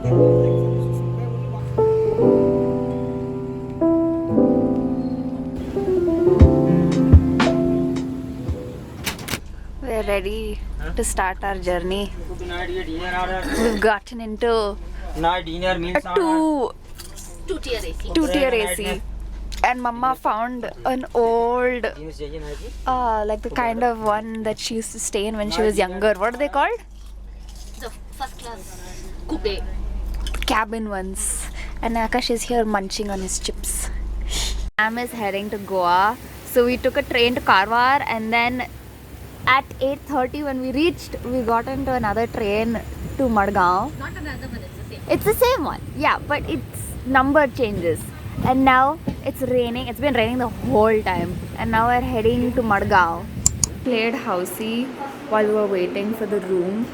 We're ready to start our journey. We've gotten into a two-tier AC. And Mama found an old, like the kind of one that she used to stay in when she was younger. What are they called? The first class coupe. Cabin ones. And Akash is here munching on his chips. Sam is heading to Goa. So we took a train to Karwar, and then at 8:30 when we reached, we got into another train to Madgaon. Not another one, it's the same. It's the same one, yeah, but its number changes. And now it's raining. It's been raining the whole time. And now we're heading to Madgaon. Played housey while we were waiting for the room.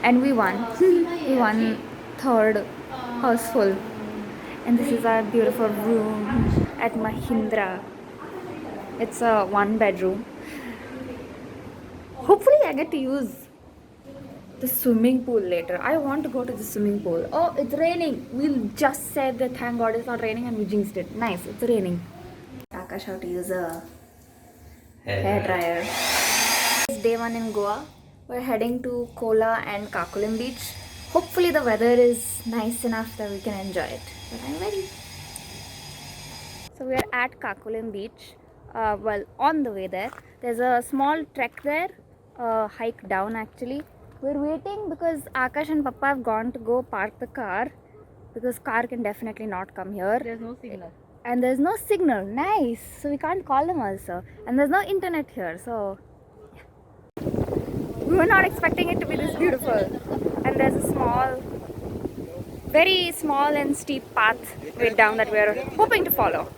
And we won. We won third houseful. And this is our beautiful room at Mahindra. It's a one bedroom. Hopefully I get to use the swimming pool later. I want to go to the swimming pool. Oh, it's raining. We just said that thank God it's not raining and we jinxed it. Nice, it's raining. Akash how to use a hair dryer. It's day one in Goa. We're heading to Kola and Kakulam beach. Hopefully the weather is nice enough that we can enjoy it. But I'm ready. So we are at Kakulam beach. Well, on the way there. There's a small trek there. Hike down actually. We're waiting because Akash and Papa have gone to go park the car because car can definitely not come here. There's no signal. And there's no signal. Nice. So we can't call them also. And there's no internet here. So yeah. We were not expecting it to be this beautiful. And there's a small, very small and steep path way down that we're hoping to follow.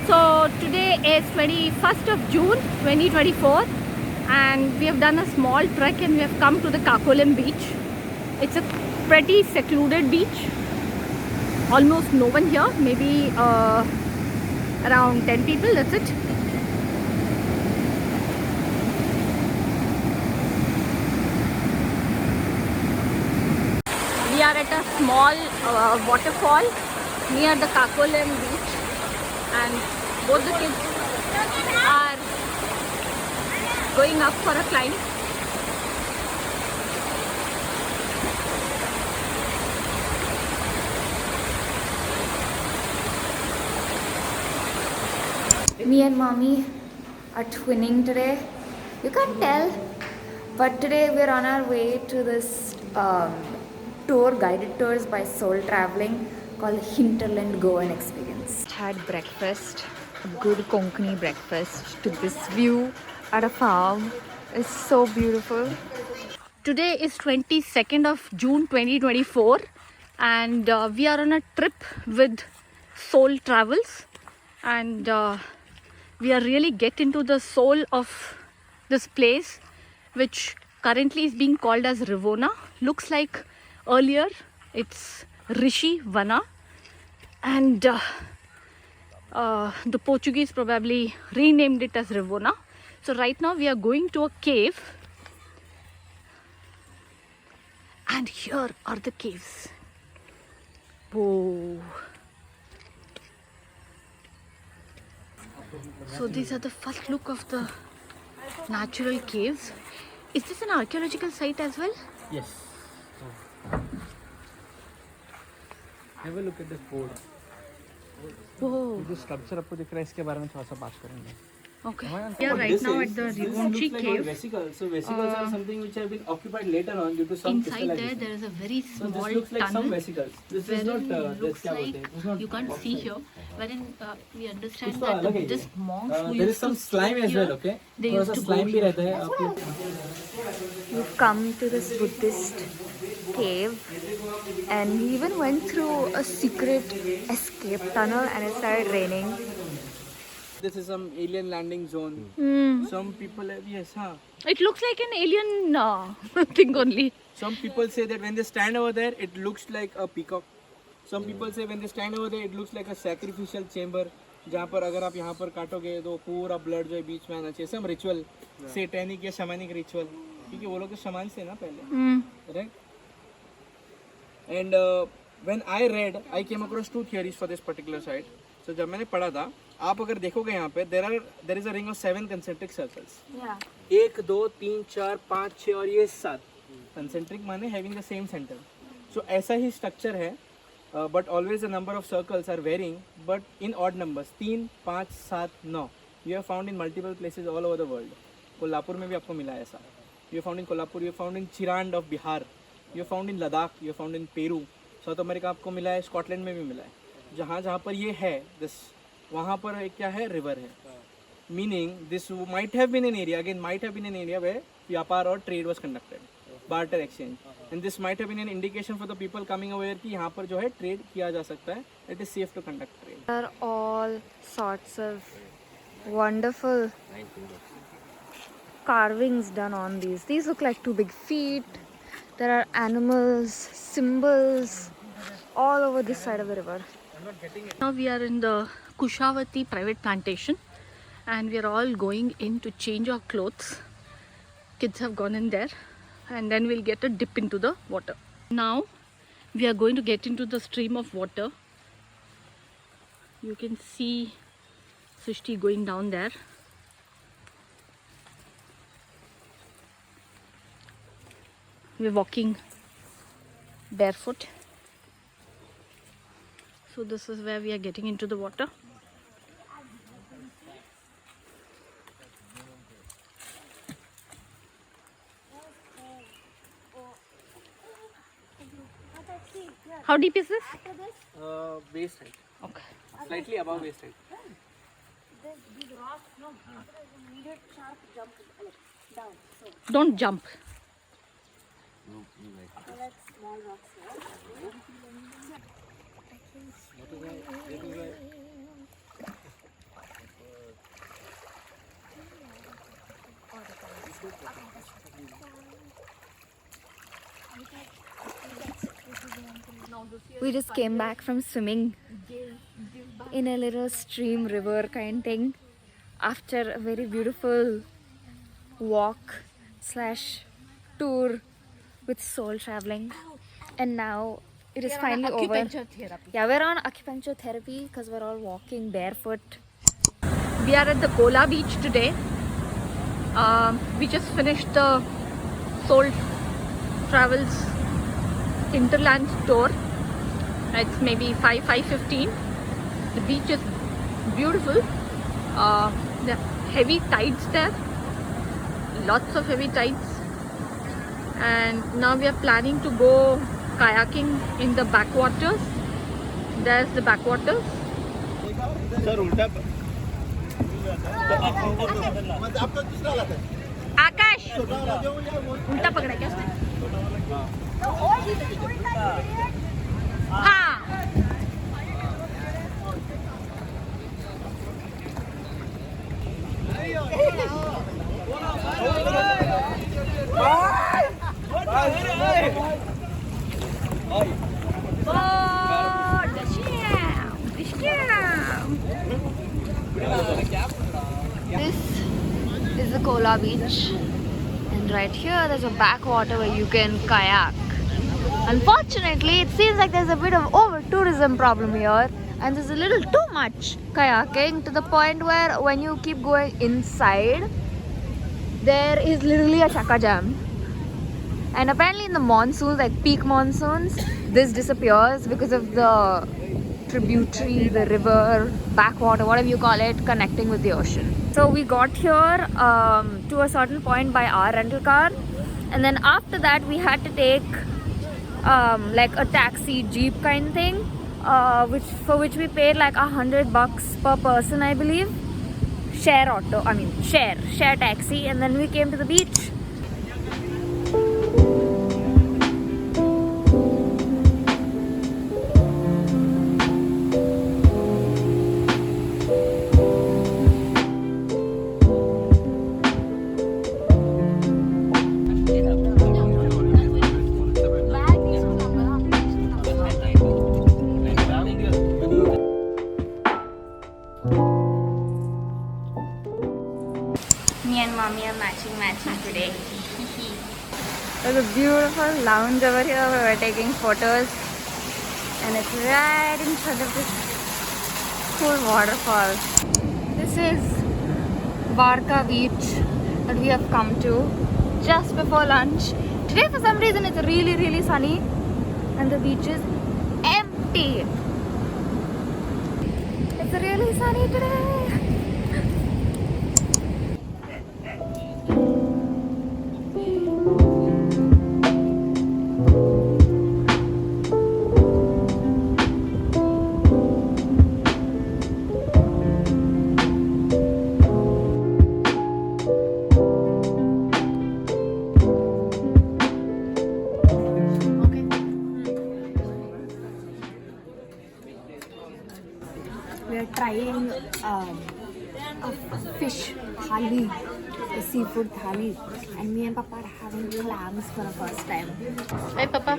So today is 21st of June 2024 and we have done a small trek and we have come to the Kakulam beach. It's a pretty secluded beach. Almost no one here, maybe around 10 people, that's it. We are at a small waterfall near the Kakulam beach. And both the kids are going up for a climb. Me and Mommy are twinning today. You can't tell, but today we're on our way to this tour, guided tours by Soul Traveling called Hinterland Goan Experience. Had breakfast, a good Konkani breakfast. Took this view at a farm. It's so beautiful. Today is 22nd of June 2024 and we are on a trip with Soul Travels and we are really get into the soul of this place which currently is being called as Rivona. Looks like earlier it's Rishi Vana and the Portuguese probably renamed it as Rivona. So right now we are going to a cave and here are the caves. Whoa. So these are the first look of the natural caves. Is this an archaeological site as well? Yes. Have a look at the board. Whoa. जो structure आपको दिख रहा है इसके बारे में थोड़ा सा बात करेंगे. Okay. We are right now at the Rivonchi cave. Vesicles. So vesicles are something which have been occupied later on due to some Inside there is a very small So this looks like tunnel. some vesicles. This is Wherein not. looks that's like it's not you can't see here, wherein we understand कुछ तो that the अलग है ये. Buddhist monks who There is used some to slime stay as well. here, Okay. they थोड़ा used सा to go slime भी here. रहता है आपको. We've come to this Buddhist cave and we even went through a secret escape tunnel and it started raining. This is some alien landing zone. Some people have, yes, huh. It looks like an alien thing only. Some people say that when they stand over there, it looks like a peacock. Some people say when they stand over there, it looks like a sacrificial chamber. जहाँ पर अगर आप यहाँ पर काटोगे तो पूरा blood जो है बीच में आना चाहिए, सम रिचुअल सेटेनिक या शमानिक रिचुअल, क्योंकि वो लोग तो शमान से ना पहले, right. And when I read I came across two theories for this particular site. तो जब मैंने पढ़ा था, आप अगर देखोगे यहाँ पे there is a ring of 7 concentric circles. 1 2 3 4 5 6 और ये 7 कंसेंट्रिक माने having the same centre. So ऐसा ही स्ट्रक्चर है, but always the number of circles are varying, but in odd numbers. 3 5 7 9 you have found in multiple places all over the world. Kolhapur में भी आपको मिला है ऐसा. You found in Kolhapur, you found in Chirand of Bihar, you found in Ladakh, you found in Peru. South America आपको मिला है, Scotland में भी मिला है. जहाँ जहाँ पर ये है दिस, वहाँ पर एक क्या है, रिवर है. Meaning this might have been an area, again might have been an area where व्यापार और trade was conducted, barter exchange. And this might have been an indication for the people coming aware कि यहाँ पर जो है trade किया जा सकता है. It is safe to conduct trade. There are all sorts of wonderful carvings done on these. These look like two big feet. There are animals, symbols all over this side of the river. Now we are in the Kushavati private plantation and we are all going in to change our clothes. Kids have gone in there and then we'll get a dip into the water. Now we are going to get into the stream of water. You can see Srishti going down there. We're walking barefoot. So this is where we are getting into the water. How deep is this? Waist height, Okay. slightly above waist height. Don't jump. We just came back from swimming in a little stream river kind thing after a very beautiful walk slash tour with soul traveling, and now it is finally over. Yeah, we're on acupuncture therapy because we're all walking barefoot. We are at the Kola beach today. We just finished the Soul Travels Interland tour. It's maybe 5:15. The beach is beautiful. There are heavy tides there. Lots of heavy tides. And now we are planning to go kayaking in the backwaters. There's the backwaters. आकाश उल्टा पकड़ा क्या उसने? हाँ. This is the Kola beach, and right here there's a backwater where you can kayak. Unfortunately, it seems like there's a bit of over tourism problem here, and there's a little too much kayaking to the point where when you keep going inside, there is literally a chaka jam. And apparently in the monsoons, like peak monsoons, this disappears because of the tributary, the river, backwater, whatever you call it, connecting with the ocean. So we got here to a certain point by our rental car, and then after that we had to take like a taxi jeep kind thing, for which we paid like $100 per person, I believe. Share taxi, and then we came to the beach. matching today. There's a beautiful lounge over here where we're taking photos, and it's right in front of this cool waterfall. This is Varka Beach that we have come to just before lunch. Today for some reason it's really sunny and the beach is empty. It's really sunny today. We are trying a fish thali, a seafood thali, and me and Papa are having clams for the first time. Hey, Papa.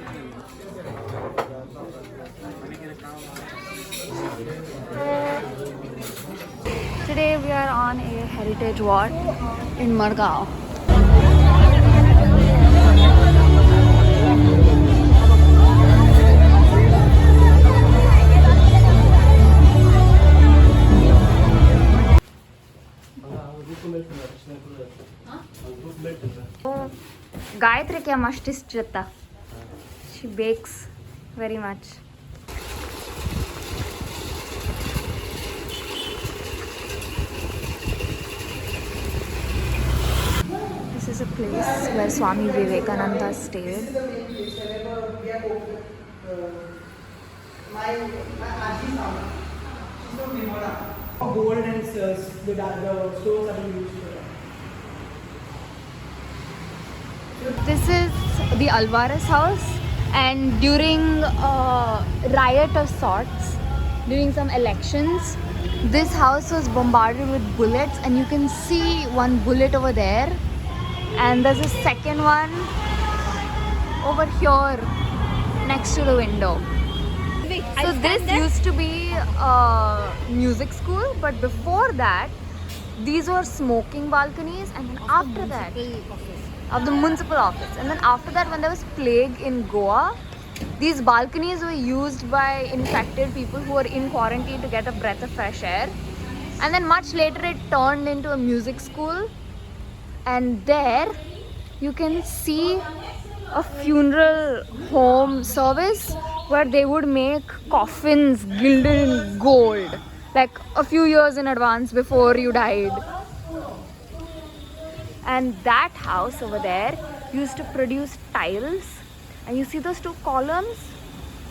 Today we are on a heritage walk in Margao. Gayatri kya mashtis jatta. She bakes very much. This is a place where Swami Vivekananda stayed. Gold and the stones that we used for that. This is the Alvarez house, and during a riot of sorts, during some elections, this house was bombarded with bullets, and you can see one bullet over there, and there's a second one over here next to the window. So this used to be a music school, but before that these were smoking balconies, and then after that of the municipal office, and then after that when there was plague in Goa, these balconies were used by infected people who were in quarantine to get a breath of fresh air. And then much later it turned into a music school, and there you can see a funeral home service where they would make coffins gilded in gold, like a few years in advance before you died. And that house over there used to produce tiles, and you see those two columns?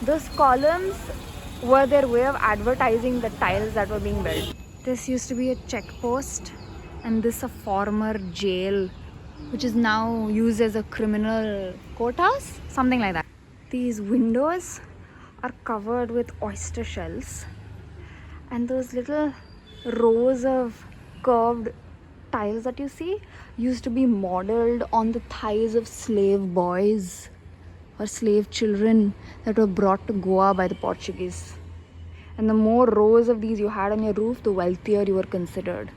Those columns were their way of advertising the tiles that were being built. This used to be a check post, and this a former jail, which is now used as a criminal courthouse, something like that. These windows are covered with oyster shells, and those little rows of curved tiles that you see used to be modeled on the thighs of slave boys or slave children that were brought to Goa by the Portuguese. And the more rows of these you had on your roof, the wealthier you were considered.